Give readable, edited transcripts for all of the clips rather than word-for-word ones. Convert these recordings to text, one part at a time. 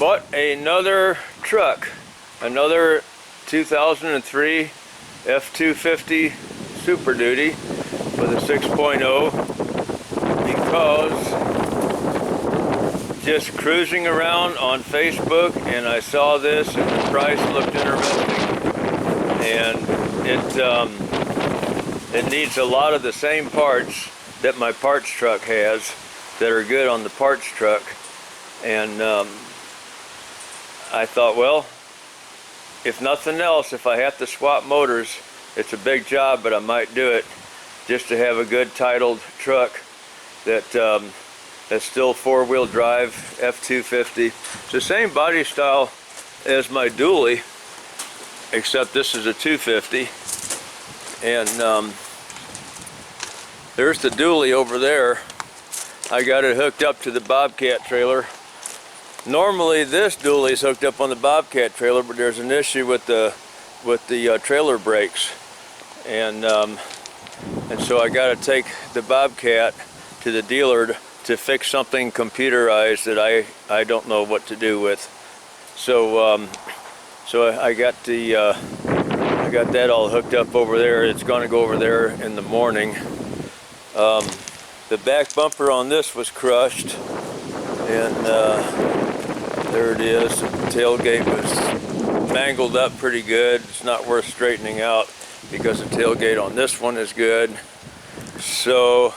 bought another truck, another 2003 F-250 Super Duty with a 6.0, because just cruising around on Facebook and I saw this and the price looked interesting, and it needs a lot of the same parts that my parts truck has that are good on the parts truck. And I thought, well, if nothing else, if I have to swap motors, it's a big job, but I might do it just to have a good titled truck that that's still four-wheel drive F-250. It's the same body style as my dually, except this is a 250. And there's the dually over there. I got it hooked up to the Bobcat trailer. Normally this dually is hooked up on the Bobcat trailer, but there's an issue with the trailer brakes, and so I got to take the Bobcat to the dealer to fix something computerized that I don't know what to do with. So I got that all hooked up over there. It's going to go over there in the morning. The back bumper on this was crushed, and there it is. The tailgate was mangled up pretty good. It's not worth straightening out because the tailgate on this one is good. So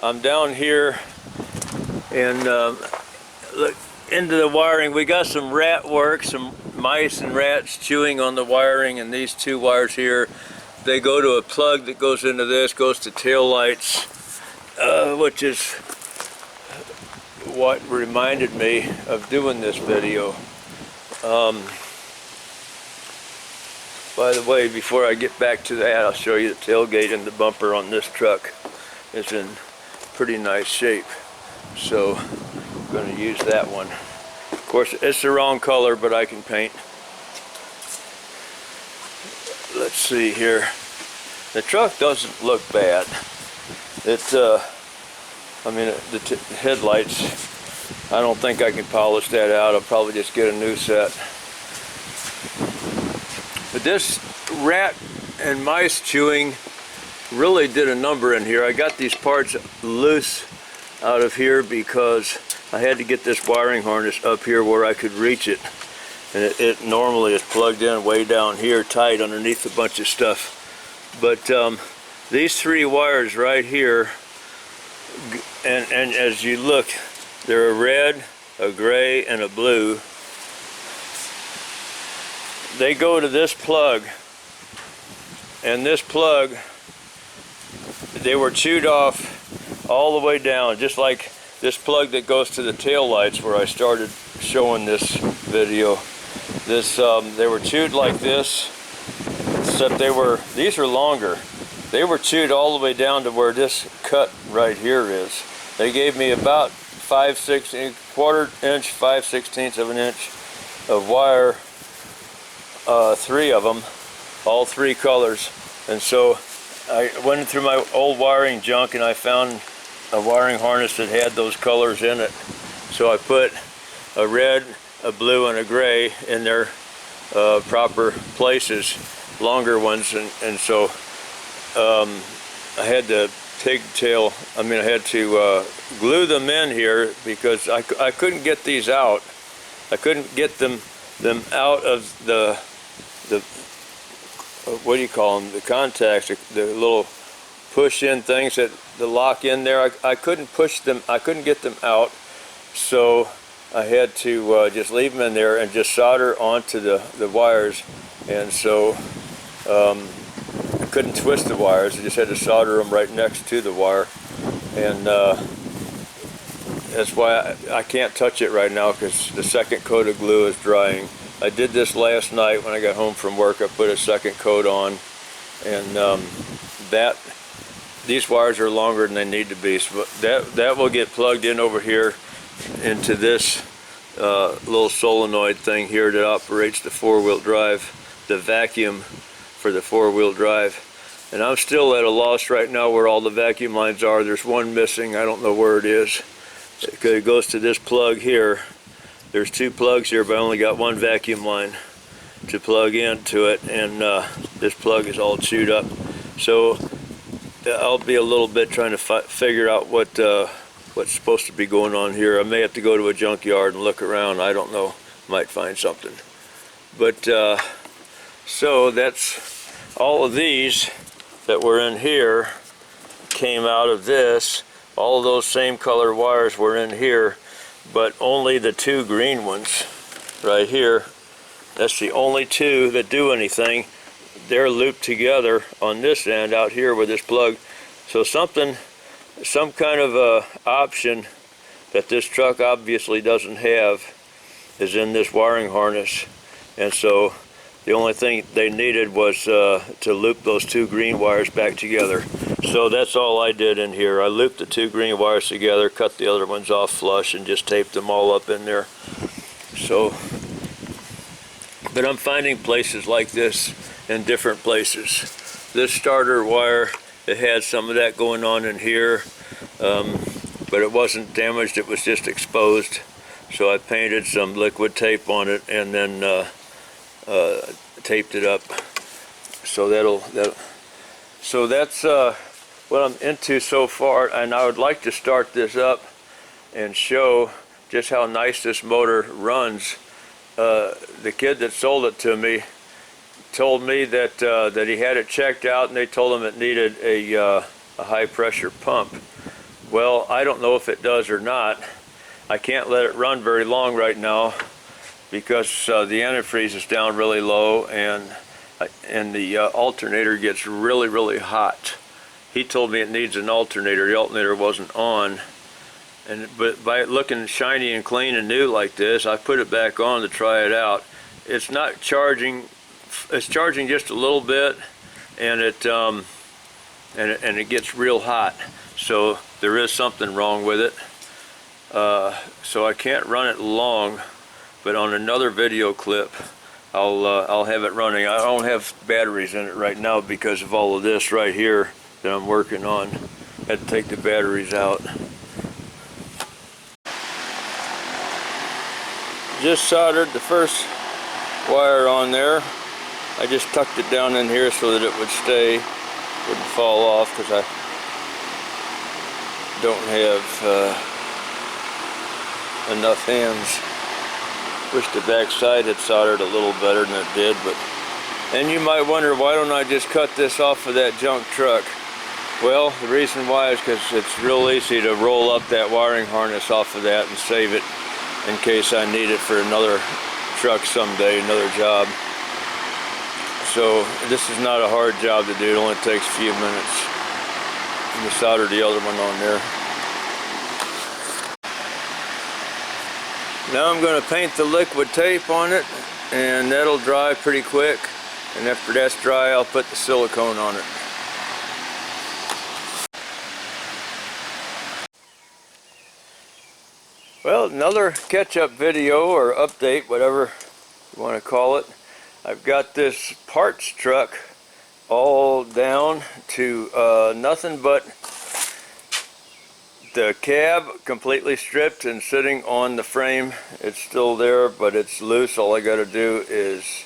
I'm down here and look into the wiring. We got some rat work, some mice and rats chewing on the wiring, and these two wires here, they go to a plug that goes into this, goes to tail lights, which is what reminded me of doing this video. By the way, before I get back to that, I'll show you the tailgate and the bumper on this truck is in pretty nice shape. So I'm going to use that one. Of course, it's the wrong color, but I can paint. Let's see here. The truck doesn't look bad. I mean, the headlights, I don't think I can polish that out. I'll probably just get a new set. But this rat and mice chewing really did a number in here. I got these parts loose out of here because I had to get this wiring harness up here where I could reach it. And it normally is plugged in way down here tight underneath a bunch of stuff. But these three wires right here, and as you look, they're a red, a gray, and a blue. They go to this plug, and this plug, they were chewed off all the way down, just like this plug that goes to the tail lights where I started showing this video. They were chewed like this, except these are longer. They were chewed all the way down to where this cut right here is. They gave me about 5/16 of an inch of wire, three of them, all three colors. And so I went through my old wiring junk and I found a wiring harness that had those colors in it. So I put a red, a blue, and a gray in their proper places, longer ones, and so I had to I had to glue them in here because I couldn't get these out. I couldn't get them out of the what do you call them? The contacts, the little push-in things that the lock in there. I couldn't push them. I couldn't get them out, so I had to just leave them in there and just solder onto the wires. And so I couldn't twist the wires. I just had to solder them right next to the wire, and that's why I can't touch it right now because the second coat of glue is drying. I did this last night when I got home from work. I put a second coat on, and these wires are longer than they need to be. So that will get plugged in over here into this little solenoid thing here that operates the four-wheel drive, the vacuum for the four-wheel drive. And I'm still at a loss right now where all the vacuum lines are. There's one missing. I don't know where it is. It goes to this plug here, there's 2 plugs here, but I only got 1 vacuum line to plug into it, and this plug is all chewed up. So I'll be a little bit trying to figure out what's supposed to be going on here. I may have to go to a junkyard and look around. I don't know. Might find something. But so that's all of these that were in here came out of this. All of those same color wires were in here, but only the 2 green ones right here. That's the only 2 that do anything. They're looped together on this end out here with this plug. So some kind of a option that this truck obviously doesn't have is in this wiring harness. And so the only thing they needed was to loop those 2 green wires back together. So that's all I did in here. I looped the 2 green wires together, cut the other ones off flush, and just taped them all up in there. So, but I'm finding places like this in different places. This starter wire, it had some of that going on in here, but it wasn't damaged, it was just exposed. So I painted some liquid tape on it and then taped it up. So so that's what I'm into so far, and I would like to start this up and show just how nice this motor runs. The kid that sold it to me told me that that he had it checked out, and they told him it needed a high pressure pump. Well, I don't know if it does or not. I can't let it run very long right now because the antifreeze is down really low, and the alternator gets really hot. He told me it needs an alternator. The alternator wasn't on, but by it looking shiny and clean and new like this, I put it back on to try it out. It's not charging. It's charging just a little bit, and it gets real hot. So there is something wrong with it. So I can't run it long, but on another video clip I'll have it running. I don't have batteries in it right now because of all of this right here that I'm working on. I had to take the batteries out. Just soldered the first wire on there. I just tucked it down in here so that it would stay, wouldn't fall off, because I don't have enough hands. Wish the back side had soldered a little better than it did, but and you might wonder, why don't I just cut this off of that junk truck? Well, the reason why is because it's real easy to roll up that wiring harness off of that and save it in case I need it for another truck someday, another job. So this is not a hard job to do. It only takes a few minutes. I'm going to solder the other one on there. Now I'm going to paint the liquid tape on it, and that'll dry pretty quick. And after that's dry, I'll put the silicone on it. Well, another catch-up video or update, whatever you want to call it. I've got this parts truck all down to nothing but the cab completely stripped and sitting on the frame. It's still there, but it's loose. All I got to do is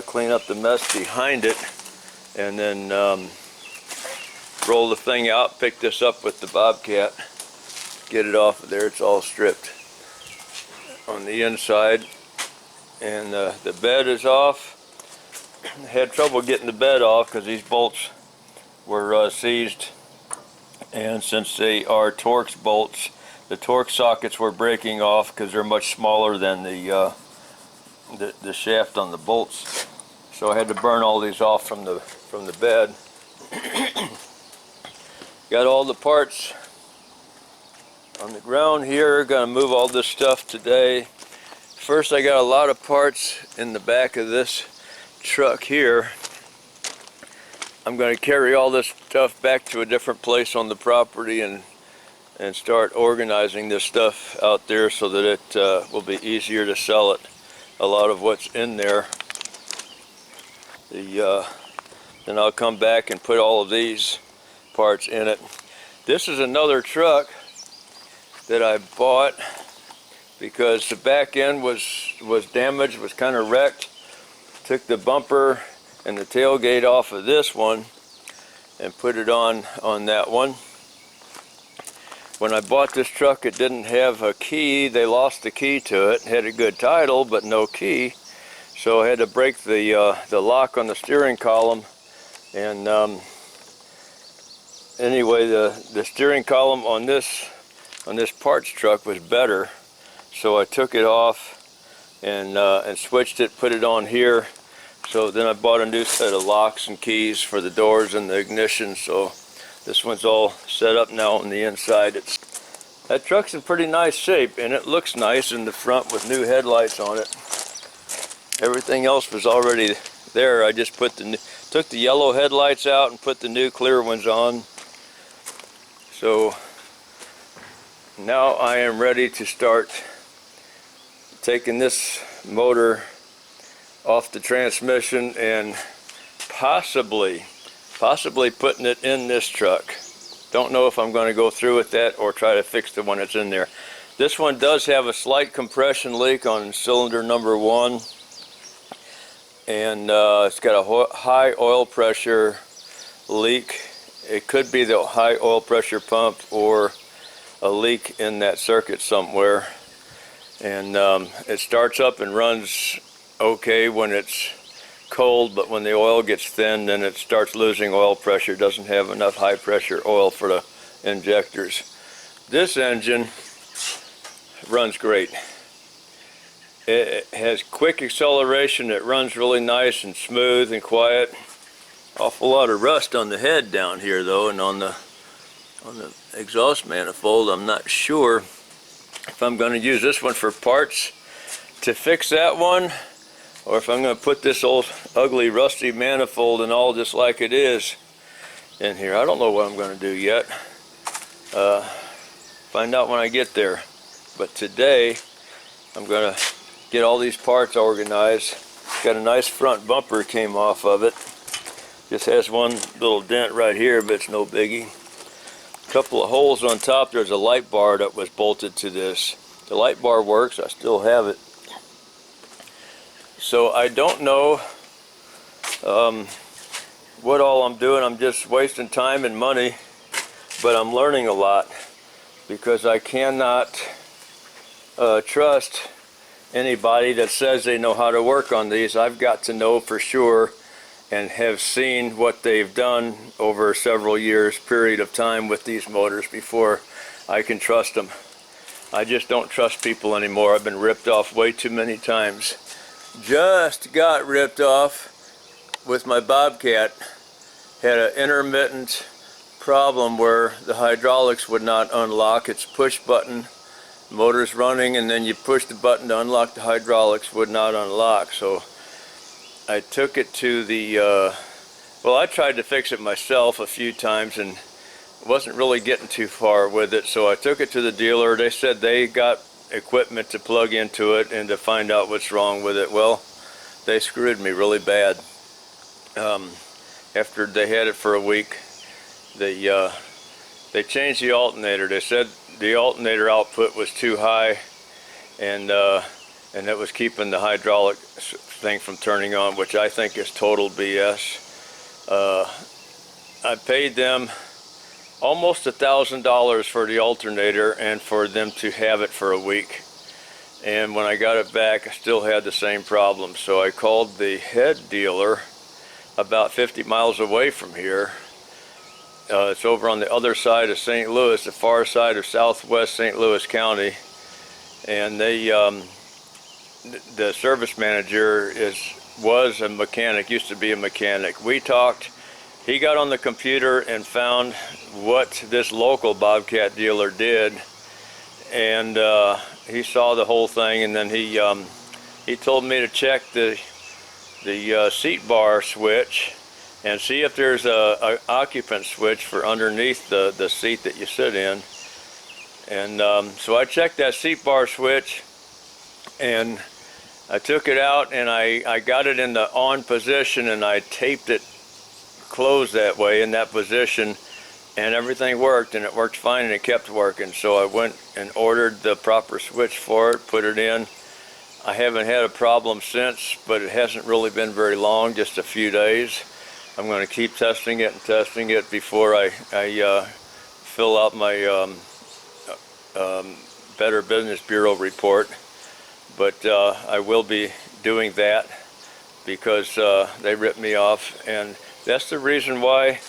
clean up the mess behind it, and then roll the thing out, pick this up with the Bobcat, get it off of there. It's all stripped on the inside, and the bed is off. I had trouble getting the bed off because these bolts were seized, and since they are Torx bolts, the Torx sockets were breaking off because they're much smaller than the shaft on the bolts. So I had to burn all these off from the bed. Got all the parts on the ground here. Gonna move all this stuff today. First, I got a lot of parts in the back of this truck here. I'm going to carry all this stuff back to a different place on the property and start organizing this stuff out there so that it will be easier to sell it. A lot of what's in there. Then I'll come back and put all of these parts in it. This is another truck that I bought because the back end was damaged, was kind of wrecked. Took the bumper and the tailgate off of this one and put it on that one. When I bought this truck, it didn't have a key. They lost the key to it. It had a good title, but no key. So I had to break the lock on the steering column. And anyway, the steering column on this parts truck was better. So I took it off and switched it, put it on here. So then I bought a new set of locks and keys for the doors and the ignition. So this one's all set up now on the inside. That truck's in pretty nice shape, and it looks nice in the front with new headlights on it. Everything else was already there. I just took the yellow headlights out and put the new clear ones on. So now I am ready to start taking this motor off the transmission and possibly putting it in this truck. Don't know if I'm going to go through with that or try to fix the one that's in there. This one does have a slight compression leak on cylinder number 1, and it's got a high oil pressure leak. It could be the high oil pressure pump or a leak in that circuit somewhere. And it starts up and runs okay when it's cold, but when the oil gets thin, then it starts losing oil pressure. Doesn't have enough high pressure oil for the injectors. This engine runs great. It has quick acceleration. It runs really nice and smooth and quiet. Awful lot of rust on the head down here though, and on the exhaust manifold. I'm not sure if I'm going to use this one for parts to fix that one, or if I'm going to put this old ugly rusty manifold and all just like it is in here. I don't know what I'm going to do yet. Find out when I get there. But today I'm going to get all these parts organized. Got a nice front bumper came off of it. Just has one little dent right here, but it's no biggie. A couple of holes on top. There's a light bar that was bolted to this. The light bar works. I still have it. So I don't know what all I'm doing. I'm just wasting time and money, but I'm learning a lot because I cannot trust anybody that says they know how to work on these. I've got to know for sure and have seen what they've done over several years period of time with these motors before I can trust them. I just don't trust people anymore. I've been ripped off way too many times. Just got ripped off with my Bobcat. Had an intermittent problem where the hydraulics would not unlock. It's push button, motor's running, and then you push the button to unlock the hydraulics, would not unlock. So I took it to the, well, I tried to fix it myself a few times and wasn't really getting too far with it. So I took it to the dealer. They said they got equipment to plug into it and to find out what's wrong with it. Well, they screwed me really bad. After they had it for a week, they changed the alternator. They said the alternator output was too high, and it was keeping the hydraulic thing from turning on, which I think is total BS. I paid them almost $1,000 for the alternator and for them to have it for a week. And when I got it back, I still had the same problem. So I called the head dealer about 50 miles away from here. It's over on the other side of St. Louis, the far side of southwest St. Louis County. And they, the service manager was a mechanic, used to be a mechanic. We talked. He got on the computer and found what this local Bobcat dealer did, and he saw the whole thing, and then he told me to check the seat bar switch and see if there's a occupant switch for underneath the seat that you sit in. And so I checked that seat bar switch, and I took it out and I got it in the on position, and I taped it closed that way in that position and everything worked, and it worked fine, and it kept working. So I went and ordered the proper switch for it, put it in. I haven't had a problem since, but it hasn't really been very long, just a few days. I'm going to keep testing it before I fill out my Better Business Bureau report. But I will be doing that because they ripped me off, and that's the reason why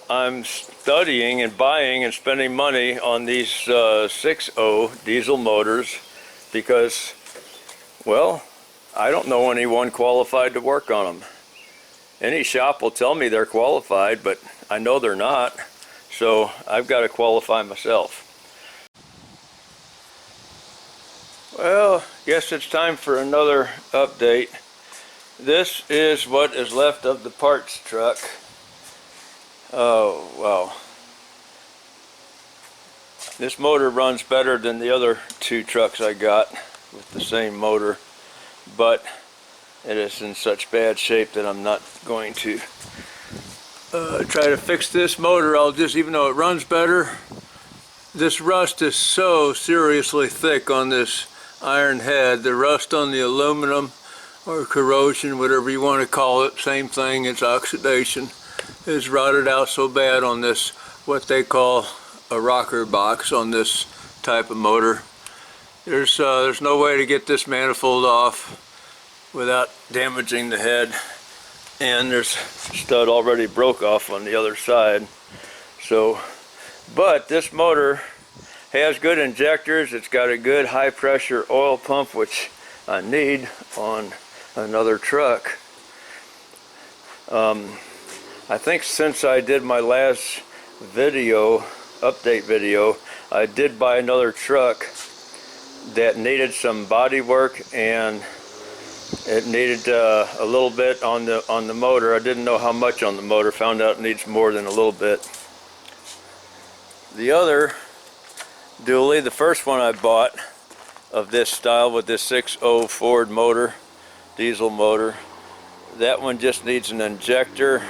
I'm studying and buying and spending money on these 6.0 diesel motors, because, well, I don't know anyone qualified to work on them. Any shop will tell me they're qualified, but I know they're not, so I've got to qualify myself. Well, guess it's time for another update. This is what is left of the parts truck. Oh, wow. This motor runs better than the other two trucks I got with the same motor, but it is in such bad shape that I'm not going to try to fix this motor. I'll just, even though it runs better, this rust is so seriously thick on this iron head. The rust on the aluminum, or corrosion, whatever you want to call it, same thing, it's oxidation, is rotted out so bad on this, what they call a rocker box on this type of motor. There's no way to get this manifold off without damaging the head, and there's stud already broke off on the other side. So, but this motor has good injectors. It's got a good high pressure oil pump, which I need on another truck. I think since I did my last update video, I did buy another truck that needed some body work, and it needed a little bit on the motor. I didn't know how much on the motor. Found out it needs more than a little bit. The other dually, the first one I bought of this style with this 6.0 Ford motor, diesel motor, that one just needs an injector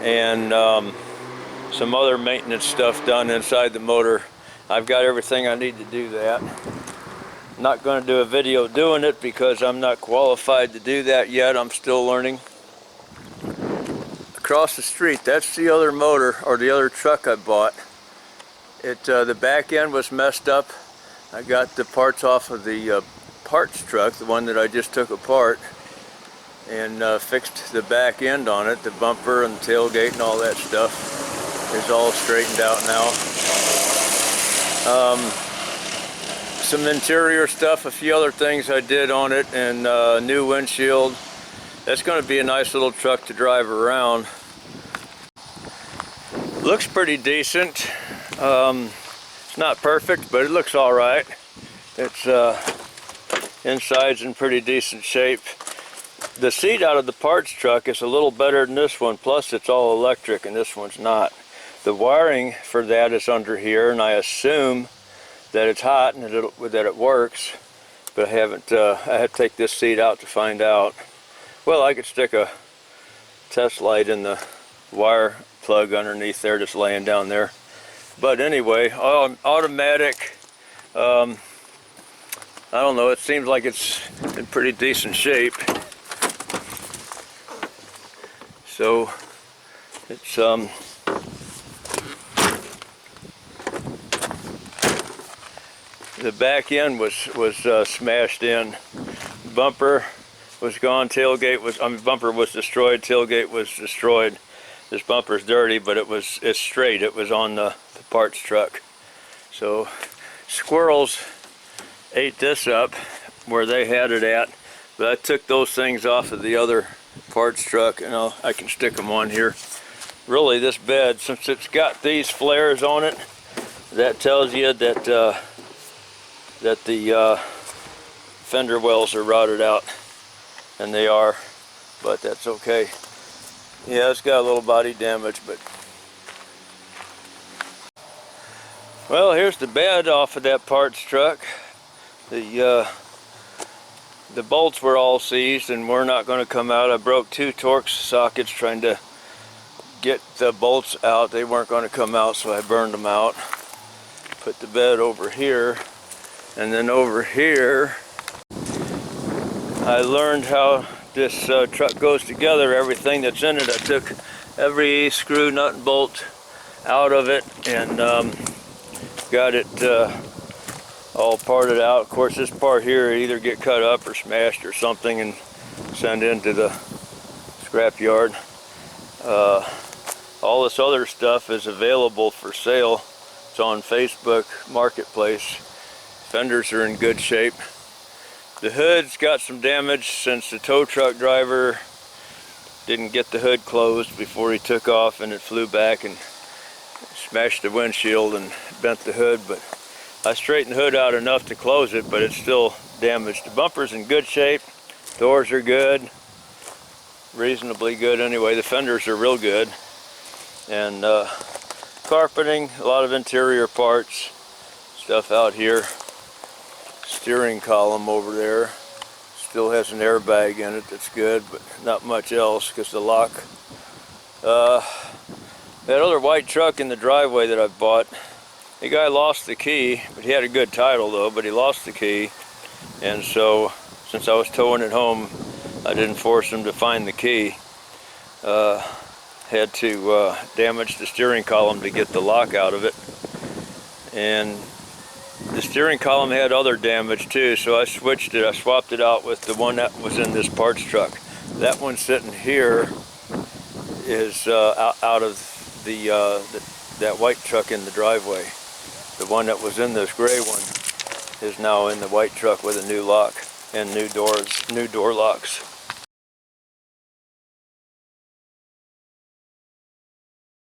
and some other maintenance stuff done inside the motor. I've got everything I need to do that. I'm not going to do a video doing it because I'm not qualified to do that yet. I'm still learning. Across the street, that's the other motor, or the other truck I bought. The back end was messed up. I got the parts off of the parts truck, the one that I just took apart, and fixed the back end on it. The bumper and the tailgate and all that stuff is all straightened out now. Some interior stuff, a few other things I did on it, and new windshield. That's going to be a nice little truck to drive around. Looks pretty decent. It's not perfect, but it looks all right. It's inside's in pretty decent shape. The seat out of the parts truck is a little better than this one, plus it's all electric and this one's not. The wiring for that is under here, and I assume that it's hot and that it works, but I haven't. I had to take this seat out to find out. Well, I could stick a test light in the wire plug underneath there, just laying down there. But anyway, automatic. I don't know, it seems like it's in pretty decent shape. So it's the back end was smashed in. Bumper was gone, tailgate was, bumper was destroyed, tailgate was destroyed. This bumper's dirty, but it's straight. It was on the parts truck. So squirrels ate this up where they had it at, but I took those things off of the other parts truck, and I can stick them on here. Really, this bed, since it's got these flares on it, that tells you that the fender wells are rotted out, and they are, but that's okay. Yeah, it's got a little body damage, but well, here's the bed off of that parts truck. The bolts were all seized and were not going to come out. I broke 2 Torx sockets trying to get the bolts out. They weren't going to come out, so I burned them out. Put the bed over here, and then over here I learned how this truck goes together, everything that's in it. I took every screw, nut, and bolt out of it and got it all parted out. Of course, this part here either get cut up or smashed or something and sent into the scrap yard. All this other stuff is available for sale. It's on Facebook Marketplace. Fenders are in good shape. The hood's got some damage since the tow truck driver didn't get the hood closed before he took off, and it flew back and smashed the windshield and bent the hood. But I straightened the hood out enough to close it, but it's still damaged. The bumper's in good shape. Doors are good. Reasonably good anyway. The fenders are real good. And carpeting, a lot of interior parts, stuff out here. Steering column over there still has an airbag in it, that's good, but not much else because the lock. That other white truck in the driveway that I bought, the guy lost the key, but he had a good title though, but he lost the key. And so since I was towing it home, I didn't force him to find the key. Had to damage the steering column to get the lock out of it. And the steering column had other damage too, so I switched it. I swapped it out with the one that was in this parts truck. That one sitting here is out of that white truck in the driveway. The one that was in this gray one is now in the white truck with a new lock and new doors, new door locks.